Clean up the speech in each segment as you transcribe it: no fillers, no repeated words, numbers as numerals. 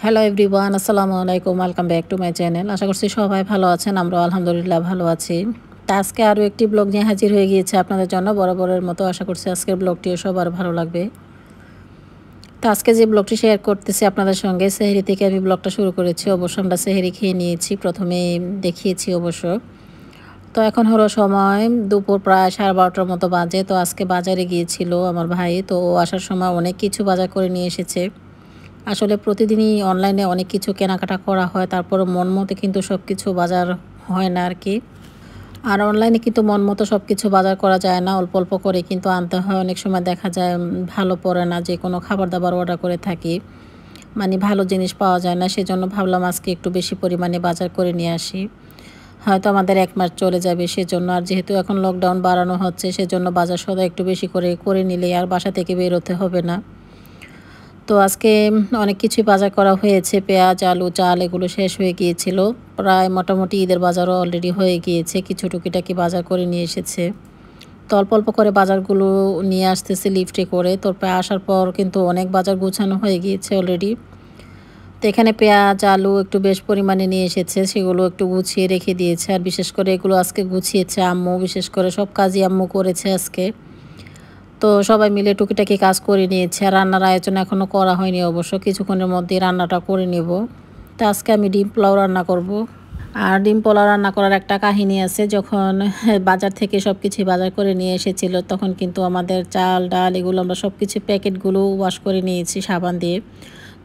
Hello everyone, আসসালামু আলাইকুম। Welcome back to my channel. আশা করছি সবাই ভালো আছেন। আমরাও আলহামদুলিল্লাহ ভালো আছি। তো আজকে আরও একটি ব্লগ নিয়ে হাজির হয়ে গিয়েছে আপনাদের জন্য বরাবরের মতো। আশা করছি আজকের ব্লগটিও সবার ভালো লাগবে। তো আজকে যে ব্লগটি শেয়ার করতেছি আপনাদের সঙ্গে, সেহরি থেকে আমি ব্লগটা শুরু করেছি। অবশ্য আমরা সেহরি খেয়ে নিয়েছি, প্রথমে দেখিয়েছি অবশ্য। তো এখন হলো সময় দুপুর প্রায় 12:30টার মতো বাজে। তো আজকে বাজারে গিয়েছিল আমার ভাই। তো ও আসার সময় অনেক কিছু বাজার করে নিয়ে এসেছে। আসলে প্রতিদিনই অনলাইনে অনেক কিছু কেনাকাটা করা হয়, তারপরে মন মতো কিন্তু সব কিছু বাজার হয় না আর কি। আর অনলাইনে কিন্তু মন মতো সব কিছু বাজার করা যায় না, অল্প অল্প করে কিন্তু আনতে হয়। অনেক সময় দেখা যায় ভালো পড়ে না, যে কোনো খাবার দাবার অর্ডার করে থাকি, মানে ভালো জিনিস পাওয়া যায় না। সেজন্য ভাবলাম আজকে একটু বেশি পরিমাণে বাজার করে নিয়ে আসি, হয়তো আমাদের 1 মাস চলে যাবে সেজন্য। আর যেহেতু এখন লকডাউন বাড়ানো হচ্ছে, সেজন্য বাজার সদাই একটু বেশি করে করে নিলে আর বাসা থেকে বেরোতে হবে না। তো আজকে অনেক কিছুই বাজার করা হয়েছে। পেঁয়াজ, আলু, চাল এগুলো শেষ হয়ে গিয়েছিল। প্রায় মোটামুটি ঈদের বাজারও অলরেডি হয়ে গিয়েছে। কিছু টুকিটাকি বাজার করে নিয়ে এসেছে। তো অল্প অল্প করে বাজারগুলো নিয়ে আসতেছে লিফটে করে। তো প্রায় আসার পর কিন্তু অনেক বাজার গুছানো হয়ে গিয়েছে অলরেডি। তো এখানে পেঁয়াজ, আলু একটু বেশ পরিমাণে নিয়ে এসেছে, সেগুলো একটু গুছিয়ে রেখে দিয়েছে। আর বিশেষ করে এগুলো আজকে গুছিয়েছে আম্মু, বিশেষ করে সব কাজই আম্মু করেছে আজকে। তো সবাই মিলে টুকিটাকি কাজ করে নিয়েছে। আর রান্নার আয়োজন এখনও করা হয়নি অবশ্য, কিছুক্ষণের মধ্যেই রান্নাটা করে নেব। তো আজকে আমি ডিম পোলাও রান্না করব। আর ডিম পোলাও রান্না করার একটা কাহিনী আছে। যখন বাজার থেকে সব কিছুই বাজার করে নিয়ে এসেছিল, তখন কিন্তু আমাদের চাল ডাল এগুলো আমরা সব কিছু প্যাকেটগুলো ওয়াশ করে নিয়েছি সাবান দিয়ে।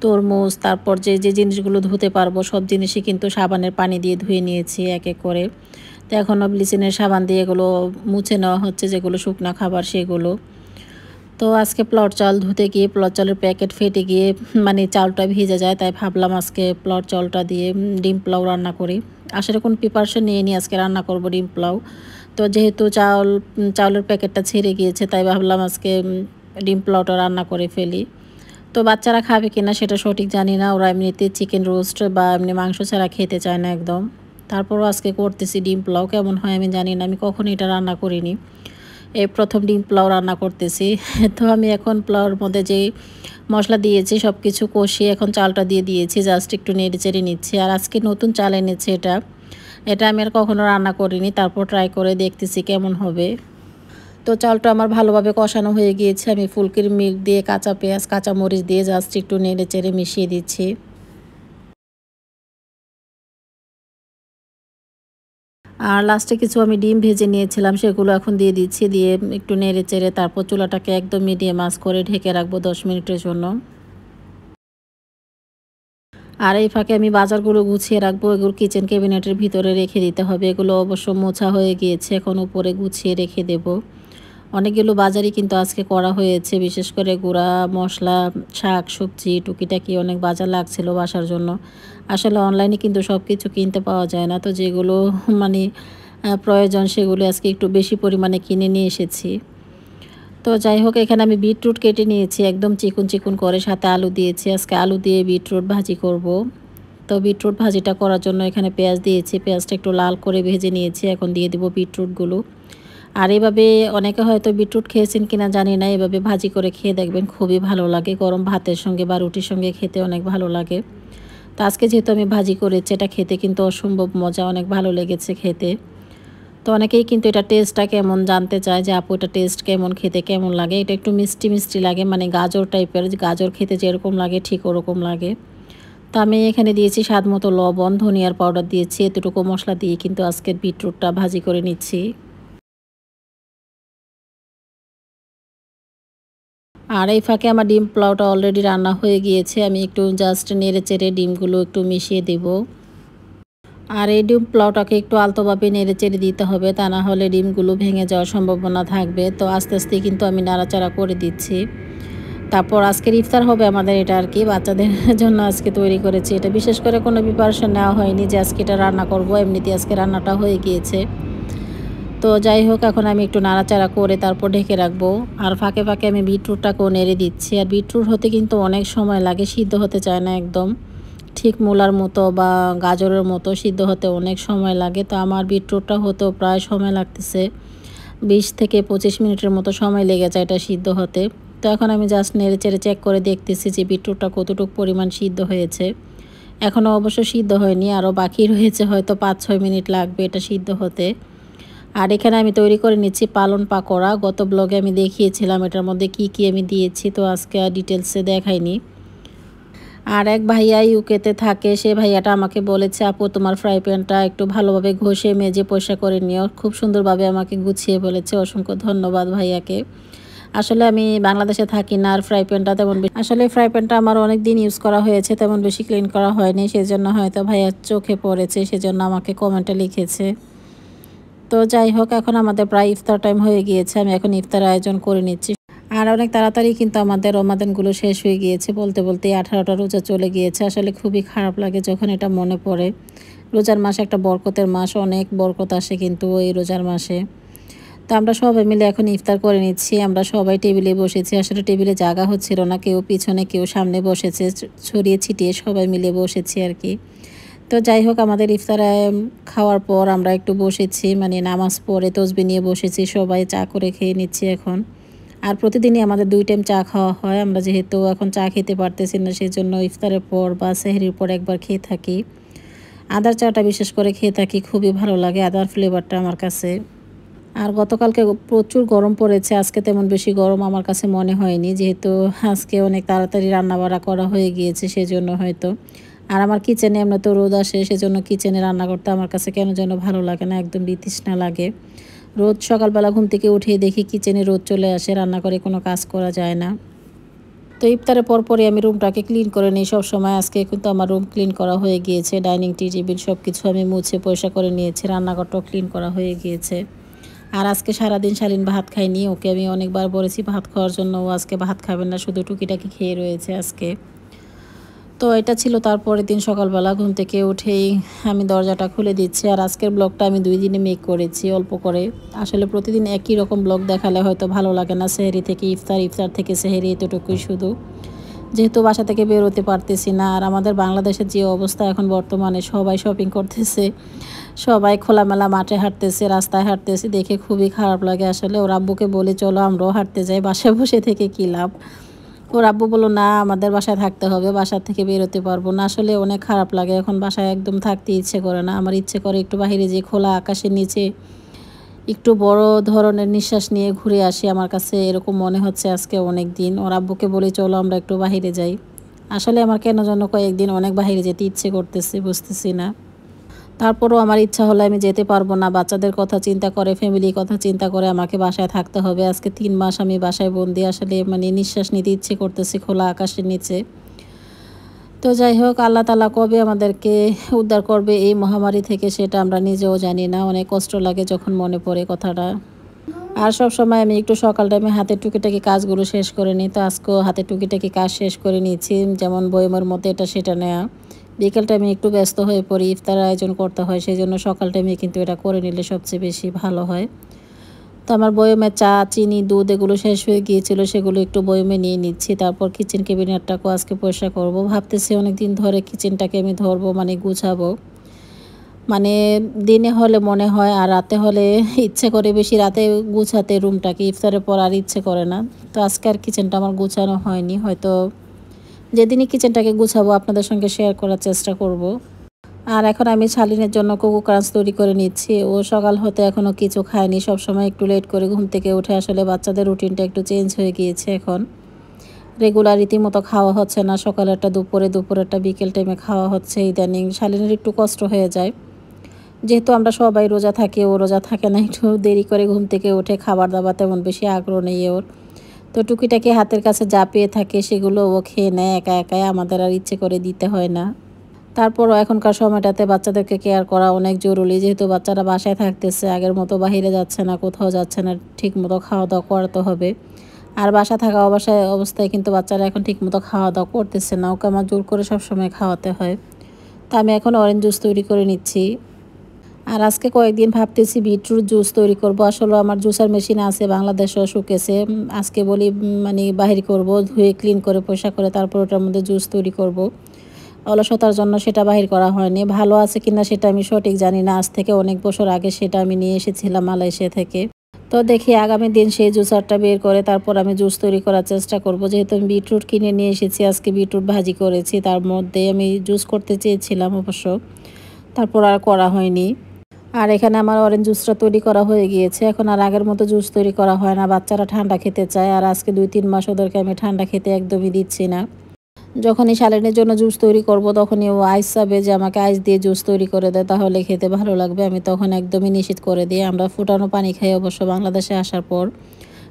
তরমুজ, তারপর যে যে জিনিসগুলো ধুতে পারবো সব জিনিসই কিন্তু সাবানের পানি দিয়ে ধুয়ে নিয়েছি এক এক করে। তো এখনও ব্লিচিংয়ের সাবান দিয়ে এগুলো মুছে নেওয়া হচ্ছে, যেগুলো শুকনো খাবার সেগুলো। তো আজকে প্লট চাল ধুতে গিয়ে প্লট চালের প্যাকেট ফেটে গিয়ে মানে চালটা ভিজে যায়, তাই ভাবলাম আজকে প্লট চালটা দিয়ে ডিম পোলাও রান্না করি। আসলে কোনো প্রিপারেশন নিয়ে নিয়ে আজকে রান্না করব ডিম পোলাও। তো যেহেতু চাউলের প্যাকেটটা ছেড়ে গিয়েছে, তাই ভাবলাম আজকে ডিম পোলাওটা রান্না করে ফেলি। তো বাচ্চারা খাবে কিনা সেটা সঠিক জানি না, ওরা এমনিতে চিকেন রোস্ট বা এমনি মাংস ছাড়া খেতে চায় না একদম। তারপরও আজকে করতেছি ডিম পোলাও, কেমন হয় আমি জানি না, আমি কখনো এটা রান্না করিনি, এই প্রথম ডিম পোলাও রান্না করতেছি। তো আমি এখন পোলাওর মধ্যে যে মশলা দিয়েছি সব কিছু কষিয়ে এখন চালটা দিয়ে দিয়েছি, জাস্ট একটু নেড়ে চেড়ে নিচ্ছি। আর আজকে নতুন চাল এনেছে, এটা এটা আমি আর কখনো রান্না করিনি, তারপর ট্রাই করে দেখতেছি কেমন হবে। তো চালটা আমার ভালোভাবে কষানো হয়ে গিয়েছে। আমি ফুলকির মিল্ক দিয়ে, কাঁচা পেঁয়াজ, কাঁচা মরিচ দিয়ে জাস্ট একটু নেড়ে চেড়ে মিশিয়ে দিচ্ছি। আর লাস্টে কিছু আমি ডিম ভেজে নিয়েছিলাম, সেগুলো এখন দিয়ে দিচ্ছি, দিয়ে একটু নেড়ে চেড়ে তারপর চুলাটাকে একদম মিডিয়াম আঁচ করে ঢেকে রাখবো 10 মিনিটের জন্য। আর এই ফাঁকে আমি বাজারগুলো গুছিয়ে রাখবো, এগুলো কিচেন ক্যাবিনেটের ভিতরে রেখে দিতে হবে। এগুলো অবশ্য মোছা হয়ে গিয়েছে, এখন উপরে গুছিয়ে রেখে দেব। অনেকগুলো বাজারই কিন্তু আজকে করা হয়েছে, বিশেষ করে গুঁড়া মশলা, শাক সবজি টুকিটাকি অনেক বাজার লাগছিল বাসার জন্য। আসলে অনলাইনে কিন্তু সব কিছু কিনতে পাওয়া যায় না, তো যেগুলো মানে প্রয়োজন সেগুলো আজকে একটু বেশি পরিমাণে কিনে নিয়ে এসেছি। তো যাই হোক, এখানে আমি বিটরুট কেটে নিয়েছি একদম চিকুন চিকুন করে, সাথে আলু দিয়েছি। আজকে আলু দিয়ে বিটরুট ভাজি করব। তো বিটরুট ভাজিটা করার জন্য এখানে পেঁয়াজ দিয়েছি, পেঁয়াজটা একটু লাল করে ভেজে নিয়েছি। এখন দিয়ে দেবো বিটরুটগুলো। আর এভাবে অনেকে হয়তো বিটরুট খেয়েছেন কিনা জানি না, এভাবে ভাজি করে খেয়ে দেখবেন, খুবই ভালো লাগে। গরম ভাতের সঙ্গে বা রুটির সঙ্গে খেতে অনেক ভালো লাগে। তো আজকে যেহেতু আমি ভাজি করেছি, এটা খেতে কিন্তু অসম্ভব মজা, অনেক ভালো লেগেছে খেতে। তো অনেকেই কিন্তু এটা টেস্টটা কেমন জানতে চায়, যে আপু এটা টেস্ট কেমন, খেতে কেমন লাগে। এটা একটু মিষ্টি মিষ্টি লাগে, মানে গাজর টাইপের, গাজর খেতে যেরকম লাগে ঠিক ওরকম লাগে। তো আমি এখানে দিয়েছি স্বাদ মতো লবণ, ধনিয়ার পাউডার দিয়েছি, এতটুকু মশলা দিয়ে কিন্তু আজকের বিটরুটটা ভাজি করে নিচ্ছি। আর এই ফাঁকে আমার ডিম পোলাওটা অলরেডি রান্না হয়ে গিয়েছে, আমি একটু জাস্ট নেড়ে চেড়ে ডিমগুলো একটু মিশিয়ে দেব। আর এই ডিম পোলাওটাকে একটু আলতোভাবে নেড়ে চেড়ে দিতে হবে, তা না হলে ডিমগুলো ভেঙে যাওয়ার সম্ভাবনা থাকবে। তো আস্তে আস্তে কিন্তু আমি নাড়াচাড়া করে দিচ্ছি। তারপর আজকের ইফতার হবে আমাদের, এটা আর কি বাচ্চাদের জন্য আজকে তৈরি করেছি। এটা বিশেষ করে কোনো প্রিপারেশন নেওয়া হয়নি যে আজকে এটা রান্না করব, এমনিতেই আজকে রান্নাটা হয়ে গিয়েছে। তো যাই হোক, এখন আমি একটু নাড়াচাড়া করে তারপর ঢেকে রাখবো। আর ফাঁকে ফাঁকে আমি বিটরুটটাকেও নেড়ে দিচ্ছি। আর বিটরুট হতে কিন্তু অনেক সময় লাগে, সিদ্ধ হতে চায় না একদম, ঠিক মূলার মতো বা গাজরের মতো সিদ্ধ হতে অনেক সময় লাগে। তো আমার বিটরুটটা হতেও প্রায় সময় লাগতেছে 20 থেকে 25 মিনিটের মতো সময় লেগে যায় এটা সিদ্ধ হতে। তো তো এখন আমি জাস্ট নেড়ে চেড়ে চেক করে দেখতেছি যে বিটরুটটা কতটুকু পরিমাণ সিদ্ধ হয়েছে। এখনও অবশ্য সিদ্ধ হয়নি, আরও বাকি রয়েছে, হয়তো 5-6 মিনিট লাগবে এটা সিদ্ধ হতে। আর এখানে আমি তৈরি করে নিচ্ছি পালন পাকোড়া। গত ব্লগে আমি দেখিয়েছিলাম এটার মধ্যে কি কি আমি দিয়েছি, তো আজকে আর ডিটেলসে দেখাইনি। আর এক ভাইয়া ইউকেতে থাকে, সে ভাইয়াটা আমাকে বলেছে, আপু তোমার ফ্রাই প্যানটা একটু ভালোভাবে ঘষে মেজে পরিষ্কার করে নিও। খুব সুন্দরভাবে আমাকে গুছিয়ে বলেছে, অসংখ্য ধন্যবাদ ভাইয়াকে। আসলে আমি বাংলাদেশে থাকি না, আর ফ্রাই প্যানটা তেমন আসলে ফ্রাই প্যানটা আমার অনেক দিন ইউজ করা হয়েছে, তেমন বেশি ক্লিন করা হয়নি, সেজন্য হয়তো ভাইয়ার চোখে পড়েছে, সেজন্য আমাকে কমেন্টে লিখেছে। তো যাই হোক, এখন আমাদের প্রায় ইফতার টাইম হয়ে গিয়েছে, আমি এখন ইফতার আয়োজন করে নিচ্ছি। আর অনেক তাড়াতাড়ি কিন্তু আমাদের রমাদানগুলো শেষ হয়ে গিয়েছে, বলতে বলতে 18টা রোজা চলে গিয়েছে। আসলে খুবই খারাপ লাগে যখন এটা মনে পড়ে। রোজার মাস একটা বরকতের মাস, অনেক বরকত আসে কিন্তু ওই রোজার মাসে। তো আমরা সবাই মিলে এখন ইফতার করে নিচ্ছি। আমরা সবাই টেবিলে বসেছি, আসলে টেবিলে জায়গা হচ্ছিল না, কেউ পিছনে কেউ সামনে বসেছে, ছড়িয়ে ছিটিয়ে সবাই মিলে বসেছি আর কি। তো যাই হোক, আমাদের ইফতারে খাওয়ার পর আমরা একটু বসেছি, মানে নামাজ পড়ে তসবিহ নিয়ে বসেছি, সবাই চা করে খেয়ে নিচ্ছি এখন। আর প্রতিদিনই আমাদের 2 টাইম চা খাওয়া হয়। আমরা যেহেতু এখন চা খেতে পারতেছি না, সেই জন্য ইফতারের পর বা সেহরির পর একবার খেয়ে থাকি। আদার চাটা বিশেষ করে খেয়ে থাকি, খুবই ভালো লাগে আদার ফ্লেভারটা আমার কাছে। আর গতকালকে প্রচুর গরম পড়েছে, আজকে তেমন বেশি গরম আমার কাছে মনে হয়নি, যেহেতু আজকে অনেক তাড়াতাড়ি রান্নাবাড়া করা হয়ে গিয়েছে সেজন্য হয়তো। আর আমার কিচেনে এমনি তো রোদ আসে, সেজন্য কিচেনে রান্না করতে আমার কাছে কেন যেন ভালো লাগে না, একদম বিতৃষ্ণা লাগে। রোজ সকালবেলা ঘুম থেকে উঠে দেখি কিচেনে রোদ চলে আসে, রান্না করে কোনো কাজ করা যায় না। তো ইফতারের পরপরই আমি রুমটাকে ক্লিন করে নিই সবসময়। আজকে কিন্তু আমার রুম ক্লিন করা হয়ে গিয়েছে, ডাইনিং টেবিল সব কিছু আমি মুছে পরিষ্কার করে নিয়েছি, রান্নাঘরটাও ক্লিন করা হয়ে গিয়েছে। আর আজকে সারাদিন শালীন ভাত খাইনি, ওকে আমি অনেকবার বলেছি ভাত খাওয়ার জন্য, ও আজকে ভাত খাবেন না, শুধু টুকিটাকি খেয়ে রয়েছে আজকে। তো এটা ছিল তারপরের দিন সকালবেলা ঘুম থেকে উঠেই আমি দরজাটা খুলে দিচ্ছি। আর আজকের ব্লগটা আমি 2 দিনে মেক করেছি অল্প করে। আসলে প্রতিদিন একই রকম ব্লগ দেখালে হয়তো ভালো লাগে না, সেহরি থেকে ইফতার, ইফতার থেকে সেহরি, এতটুকুই শুধু। যেহেতু বাসা থেকে বেরোতে পারতেছি না, আর আমাদের বাংলাদেশের যে অবস্থা এখন বর্তমানে, সবাই শপিং করতেছে, সবাই খোলামেলা মাঠে হাঁটতেছে, রাস্তায় হাঁটতেছে, দেখে খুবই খারাপ লাগে আসলে। ওর আব্বুকে বলি চলো আমরাও হাঁটতে যাই, বাসায় বসে থেকে কী লাভ। ওর আব্বু বলল না, আমাদের বাসায় থাকতে হবে, বাসার থেকে বেরোতে পারবো না। আসলে অনেক খারাপ লাগে, এখন বাসায় একদম থাকতে ইচ্ছে করে না। আমার ইচ্ছে করে একটু বাইরে যেয়ে খোলা আকাশের নিচে একটু বড় ধরনের নিঃশ্বাস নিয়ে ঘুরে আসি, আমার কাছে এরকম মনে হচ্ছে আজকে অনেক দিন। ওর আব্বুকে বলি চলো আমরা একটু বাইরে যাই। আসলে আমার কেন যেন কয়েকদিন অনেক বাইরে যেতে ইচ্ছে করতেছে, বুঝতেছি না। তারপরও আমার ইচ্ছা হলে আমি যেতে পারবো না, বাচ্চাদের কথা চিন্তা করে, ফ্যামিলির কথা চিন্তা করে আমাকে বাসায় থাকতে হবে। আজকে 3 মাস আমি বাসায় বন্দি, আসলে মানে নিঃশ্বাস নিতে ইচ্ছে করতেছে খোলা আকাশের নিচে। তো যাই হোক, আল্লাহ তাআলা কবে আমাদেরকে উদ্ধার করবে এই মহামারী থেকে সেটা আমরা নিজেও জানি না। অনেক কষ্ট লাগে যখন মনে পড়ে কথাটা। আর সব সময় আমি একটু সকাল টাইমে হাতের টুকিটাকি কাজগুলো শেষ করে নিই, তো আজকেও হাতের টুকিটাকি কাজ শেষ করে নিয়েছি, যেমন বয়মের মধ্যে এটা সেটা নেওয়া। বিকেল টাইমে একটু ব্যস্ত হয়ে পড়ি, ইফতার আয়োজন করতে হয়, সেই জন্য সকাল টাইমে কিন্তু এটা করে নিলে সবচেয়ে বেশি ভালো হয়। তো আমার বয়মে চা, চিনি, দুধ এগুলো শেষ হয়ে গিয়েছিল, সেগুলো একটু বয়মে নিয়ে নিচ্ছি। তারপর কিচেন ক্যাবিনেটটাকেও আজকে পরিষ্কার করবো, ভাবতেছি অনেক দিন ধরে কিচেনটাকে আমি ধরবো, মানে গুছাবো। মানে দিনে হলে মনে হয়, আর রাতে হলে ইচ্ছে করে বেশি রাতে গুছাতে রুমটাকে, ইফতারের পর আর ইচ্ছে করে না। তো আজকে আর কিচেনটা আমার গুছানো হয়নি, হয়তো যেদিনই কিচেনটাকে গুছাবো আপনাদের সঙ্গে শেয়ার করার চেষ্টা করব। আর এখন আমি শালীনের জন্য কোকো ক্রাঞ্চ তৈরি করে নিচ্ছি। ও সকাল হতে এখনও কিছু খায়নি, সবসময় একটু লেট করে ঘুম থেকে উঠে, আসলে বাচ্চাদের রুটিনটা একটু চেঞ্জ হয়ে গিয়েছে এখন। রেগুলার রীতিমতো খাওয়া হচ্ছে না, সকালেরটা দুপুরে, দুপুরেরটা বিকেল টাইমে খাওয়া হচ্ছে ইদানিং। শালীনের একটু কষ্ট হয়ে যায়, যেহেতু আমরা সবাই রোজা থাকি, ও রোজা থাকে না, একটু দেরি করে ঘুম থেকে উঠে, খাবার দাবার তেমন বেশি আগ্রহ নেই ওর। তো টুকিটাকি হাতের কাছে যা পেয়ে থাকে সেগুলো ও খেয়ে নেয় একা একাই, আমাদের আর ইচ্ছে করে দিতে হয় না। তারপরও এখনকার সময়টাতে বাচ্চাদেরকে কেয়ার করা অনেক জরুরি, যেহেতু বাচ্চারা বাসায় থাকতেছে, আগের মতো বাহিরে যাচ্ছে না, কোথাও যাচ্ছে না, ঠিক মতো খাওয়া দাওয়া করাতে হবে। আর বাসা থাকা অবস্থায় কিন্তু বাচ্চারা এখন ঠিক মতো খাওয়া দাওয়া করতেছে না, ওকে আমার জোর করে সবসময় খাওয়াতে হয়। তা আমি এখন অরেঞ্জ জুস তৈরি করে নিচ্ছি। আর আজকে কয়েকদিন ভাবতেছি বিটরুট জুস তৈরি করব। আসলে আমার জুসার মেশিন আছে, বাংলাদেশেও শুকেছে। আজকে বলি মানে বাহির করব, ধুয়ে ক্লিন করে পরিষ্কার করে তারপর ওটার মধ্যে জুস তৈরি করব। অলসতার জন্য সেটা বাহির করা হয়নি। ভালো আছে কিনা সেটা আমি সঠিক জানি না, আজ থেকে অনেক বছর আগে সেটা আমি নিয়ে এসেছিলাম মালয়েশিয়া থেকে। তো তো দেখি আগামী দিন সেই জুসারটা বের করে তারপর আমি জুস তৈরি করার চেষ্টা করব। যেহেতু আমি বিটরুট কিনে নিয়ে এসেছি, আজকে বিটরুট ভাজি করেছি, তার মধ্যে আমি জুস করতে চেয়েছিলাম অবশ্য, তারপর আর করা হয়নি। আর এখানে আমার অরেঞ্জ জুসটা তৈরি করা হয়ে গিয়েছে। এখন আর আগের মতো জুস তৈরি করা হয় না, বাচ্চারা ঠান্ডা খেতে চায়। আর আজকে 2-3 মাস ওদেরকে আমি ঠান্ডা খেতে একদমই দিচ্ছি না। যখনই শালীনের জন্য জুস তৈরি করব তখনই ও আইস চাবে যে আমাকে আইস দিয়ে জুস তৈরি করে দেয়, তাহলে খেতে ভালো লাগবে। আমি তখন একদমই নিষেধ করে দিই। আমরা ফুটানো পানি খাই অবশ্য বাংলাদেশে আসার পর।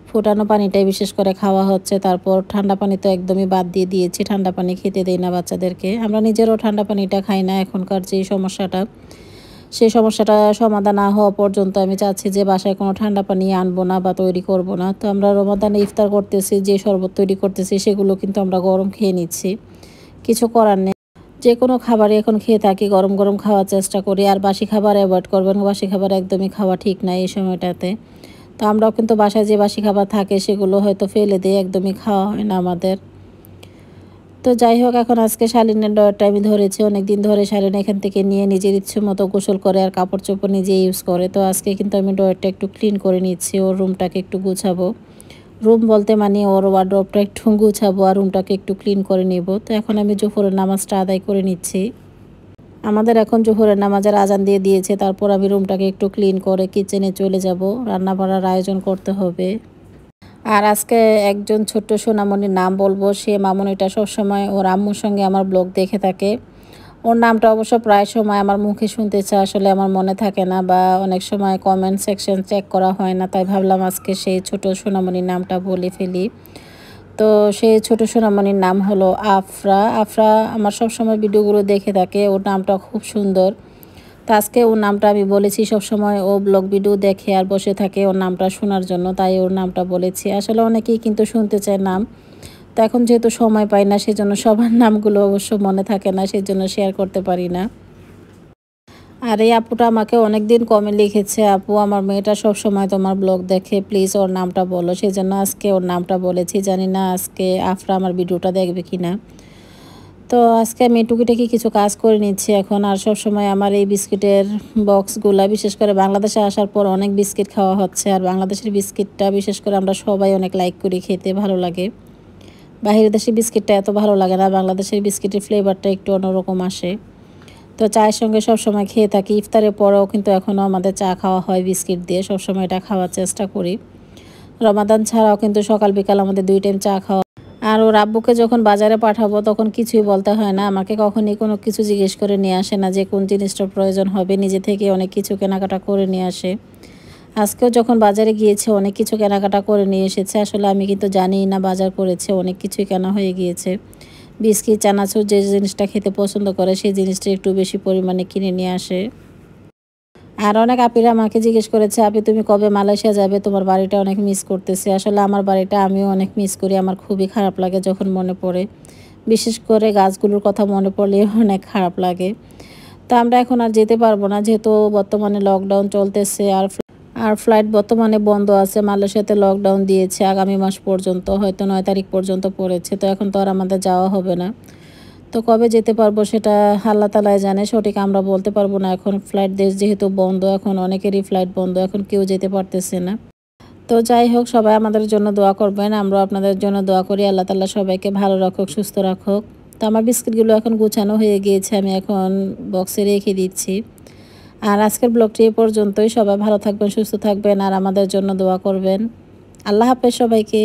ফুটানো পানিটাই বিশেষ করে খাওয়া হচ্ছে। তারপর ঠান্ডা পানি তো একদমই বাদ দিয়ে দিয়েছি, ঠান্ডা পানি খেতে দেই না বাচ্চাদেরকে। আমরা নিজেরও ঠান্ডা পানিটা খাই না। এখনকার যে সমস্যাটা, সেই সমস্যাটা সমাধান না হওয়া পর্যন্ত আমি চাচ্ছি যে বাসায় কোনো ঠান্ডা পানি আনবো না বা তৈরি করব না। তো আমরা রমাদানে ইফতার করতেছি, যে শরবত তৈরি করতেছি সেগুলো কিন্তু আমরা গরম খেয়ে নিচ্ছি, কিছু করার নেই। যে কোনো খাবারই এখন খেয়ে থাকি, গরম গরম খাওয়ার চেষ্টা করি। আর বাসি খাবার অ্যাভয়েড করবেন, বাসি খাবার একদমই খাওয়া ঠিক না এই সময়টাতে। তো আমরাও কিন্তু বাসায় যে বাসি খাবার থাকে সেগুলো হয়তো ফেলে দিয়ে একদমই খাওয়া হয় না আমাদের। তো যাই হোক, এখন আজকে শালীনের ডয়ারটা আমি ধরেছি। অনেক দিন ধরে শালীন এখান থেকে নিয়ে নিজের ইচ্ছে মতো গোসল করে আর কাপড় চোপড় নিজে ইউজ করে। তো আজকে কিন্তু আমি ডয়ারটা একটু ক্লিন করে নিচ্ছি, ওর রুমটাকে একটু গুছাবো। রুম বলতে মানে ওর ওয়ার্ডরোবটা একটু গুছাবো আর রুমটাকে একটু ক্লিন করে নিব। তো এখন আমি জোহরের নামাজটা আদায় করে নিচ্ছি। আমাদের এখন জোহরের নামাজের আজান দিয়ে দিয়েছে, তারপর আমি রুমটাকে একটু ক্লিন করে কিচেনে চলে যাব, রান্না বান্নার আয়োজন করতে হবে। আর আজকে একজন ছোট্ট সোনামণির নাম বলবো। সে মামনিটা সবসময় ওর আম্মুর সঙ্গে আমার ব্লগ দেখে থাকে। ওর নামটা অবশ্য প্রায় সময় আমার মুখে শুনতে চায়, আসলে আমার মনে থাকে না বা অনেক সময় কমেন্ট সেকশন চেক করা হয় না, তাই ভাবলাম আজকে সেই ছোট সোনামণির নামটা বলে ফেলি। তো সেই ছোট সোনামণির নাম হলো আফরা। আফরা আমার সবসময় ভিডিওগুলো দেখে থাকে, ওর নামটা খুব সুন্দর। তো আজকে ওর নামটা আমি বলেছি, সবসময় ও ব্লগ ভিডিও দেখে আর বসে থাকে ওর নামটা শোনার জন্য, তাই ওর নামটা বলেছি। আসলে অনেকেই কিন্তু শুনতে চায় নাম, তো এখন যেহেতু সময় পাই না সেজন্য সবার নামগুলো অবশ্য মনে থাকে না, সেজন্য শেয়ার করতে পারি না। আর এই আপুটা আমাকে অনেক দিন কমে লিখেছে, আপু আমার মেয়েটা সব সময় তোমার ব্লগ দেখে, প্লিজ ওর নামটা বলো। সেজন্য আজকে ওর নামটা বলেছি। জানি না আজকে আফরা আমার ভিডিওটা দেখবে কিনা। তো আজকে আমি টুকিটাকি কিছু কাজ করে নিচ্ছি এখন। আর সব সময় আমার এই বিস্কিটের বক্সগুলা, বিশেষ করে বাংলাদেশে আসার পর অনেক বিস্কিট খাওয়া হচ্ছে। আর বাংলাদেশের বিস্কিটটা বিশেষ করে আমরা সবাই অনেক লাইক করি, খেতে ভালো লাগে। বাহিরের দেশের বিস্কিটটা এত ভালো লাগে না, বাংলাদেশের বিস্কিটের ফ্লেভারটা একটু অন্যরকম আসে। তো চায়ের সঙ্গে সবসময় খেয়ে থাকি, ইফতারের পরেও কিন্তু এখনও আমাদের চা খাওয়া হয় বিস্কিট দিয়ে, সবসময় এটা খাওয়ার চেষ্টা করি। রমাদান ছাড়াও কিন্তু সকাল বিকাল আমাদের 2 টাইম চা খাওয়া। আর ওর আব্বুকে যখন বাজারে পাঠাবো তখন কিছুই বলতে হয় না, আমাকে কখনই কোনো কিছু জিজ্ঞেস করে নিয়ে আসে না যে কোন জিনিসটার প্রয়োজন হবে, নিজে থেকে অনেক কিছু কেনাকাটা করে নিয়ে আসে। আজকেও যখন বাজারে গিয়েছে অনেক কিছু কেনাকাটা করে নিয়ে এসেছে। আসলে আমি কিন্তু জানিই না বাজার করেছে, অনেক কিছুই কেনা হয়ে গিয়েছে। বিস্কিট, চানাচুর, যে জিনিসটা খেতে পছন্দ করে সেই জিনিসটা একটু বেশি পরিমাণে কিনে নিয়ে আসে। আর অনেক আপিরা আমাকে জিজ্ঞেস করেছে, আপি তুমি কবে মালয়েশিয়া যাবে, তোমার বাড়িটা অনেক মিস করতেছি। আসলে আমার বাড়িটা আমিও অনেক মিস করি, আমার খুবই খারাপ লাগে যখন মনে পড়ে। বিশেষ করে গাছগুলোর কথা মনে পড়লে অনেক খারাপ লাগে। তো আমরা এখন আর যেতে পারবো না, যেহেতু বর্তমানে লকডাউন চলতেছে। আর ফ্লাইট বর্তমানে বন্ধ আছে, মালয়েশিয়াতে লকডাউন দিয়েছে আগামী মাস পর্যন্ত, হয়তো 9 তারিখ পর্যন্ত পড়েছে। তো এখন তো আর আমাদের যাওয়া হবে না। তো কবে যেতে পারবো সেটা আল্লাহ তাআলাই জানে, সঠিক আমরা বলতে পারবো না। এখন ফ্লাইট দেশ যেহেতু বন্ধ, এখন অনেকেরই ফ্লাইট বন্ধ, এখন কেউ যেতে পারতেছে না। তো যাই হোক, সবাই আমাদের জন্য দোয়া করবেন, আমরাও আপনাদের জন্য দোয়া করি। আল্লাহ তাআলা সবাইকে ভালো রাখুক, সুস্থ রাখুক। তো আমার বিস্কিটগুলো এখন গুছানো হয়ে গিয়েছে, আমি এখন বক্সে রেখে দিচ্ছি। আর আজকের ব্লগটি এ পর্যন্তই। সবাই ভালো থাকবেন, সুস্থ থাকবেন আর আমাদের জন্য দোয়া করবেন। আল্লাহ হাফেজ সবাইকে।